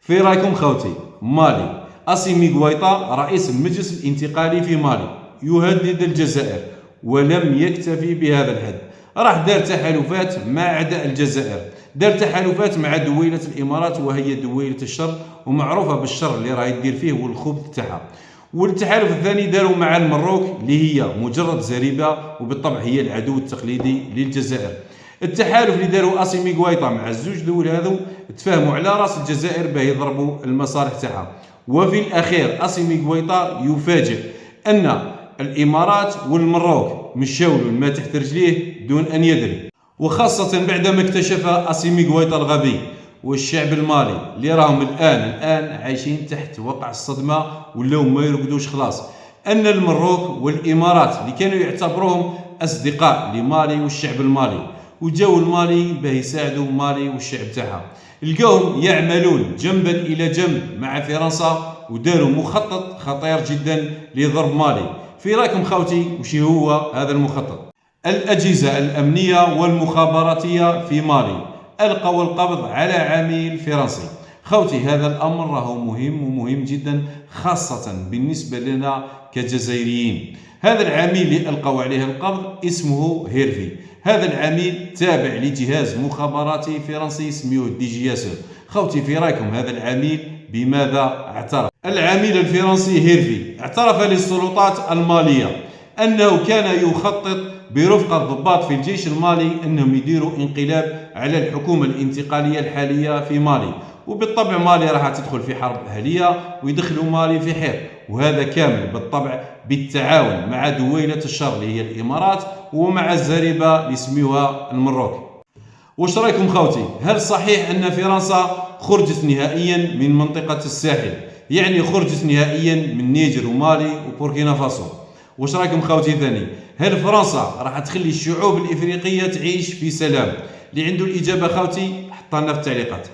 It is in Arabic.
في رايكم خوتي؟ مالي، أسيمي غويطا رئيس المجلس الانتقالي في مالي يهدد الجزائر، ولم يكتفي بهذا الحد، راح دار تحالفات مع أعداء الجزائر، دار تحالفات مع دويلة الإمارات وهي دويلة الشر ومعروفة بالشر اللي راهي دير فيه والخبث تاعها. والتحالف الثاني داروا مع المروك اللي هي مجرد زريبة وبالطبع هي العدو التقليدي للجزائر. التحالف اللي داروا اسيمي غويطا مع الزوج دول هذو تفاهموا على راس الجزائر باه يضربوا المصالح تاعها. وفي الاخير اسيمي غويطا يفاجئ ان الامارات والمروك مشاو ما تحت رجليه دون ان يدري، وخاصه بعدما اكتشف اسيمي غويطا الغبي والشعب المالي اللي راهم الان عايشين تحت وقع الصدمه ولاو ما يرقدوش خلاص، ان المروك والامارات اللي كانوا يعتبروهم اصدقاء لمالي والشعب المالي وجاو المالي باه يساعدوا مالي والشعب تاعها، لقاهم يعملون جنبا الى جنب مع فرنسا وداروا مخطط خطير جدا لضرب مالي. في رايكم خوتي وش هو هذا المخطط؟ الاجهزه الامنيه والمخابراتيه في مالي القوا القبض على عميل فرنسي. خوتي هذا الامر راهو مهم ومهم جدا خاصه بالنسبه لنا كجزائريين. هذا العميل اللي القوا عليه القبض اسمه هيرفي، هذا العميل تابع لجهاز مخابراتي فرنسي اسمه دي جي اس. خوتي في رايكم هذا العميل بماذا اعترف؟ العميل الفرنسي هيرفي اعترف للسلطات الماليه انه كان يخطط برفقه الضباط في الجيش المالي انهم يديروا انقلاب على الحكومه الانتقاليه الحاليه في مالي، وبالطبع مالي راح تدخل في حرب اهليه ويدخلوا مالي في حيط، وهذا كامل بالطبع بالتعاون مع دويله الشر اللي هي الامارات ومع الزريبه اللي يسميوها المروك. واش رايكم خوتي؟ هل صحيح ان فرنسا خرجت نهائيا من منطقه الساحل؟ يعني خرجت نهائيا من نيجر ومالي وبوركينا فاسو. واش رايكم خوتي ثاني؟ هل فرنسا راح تخلي الشعوب الافريقيه تعيش في سلام؟ اللي عنده الاجابه خوتي حطها لنا في التعليقات.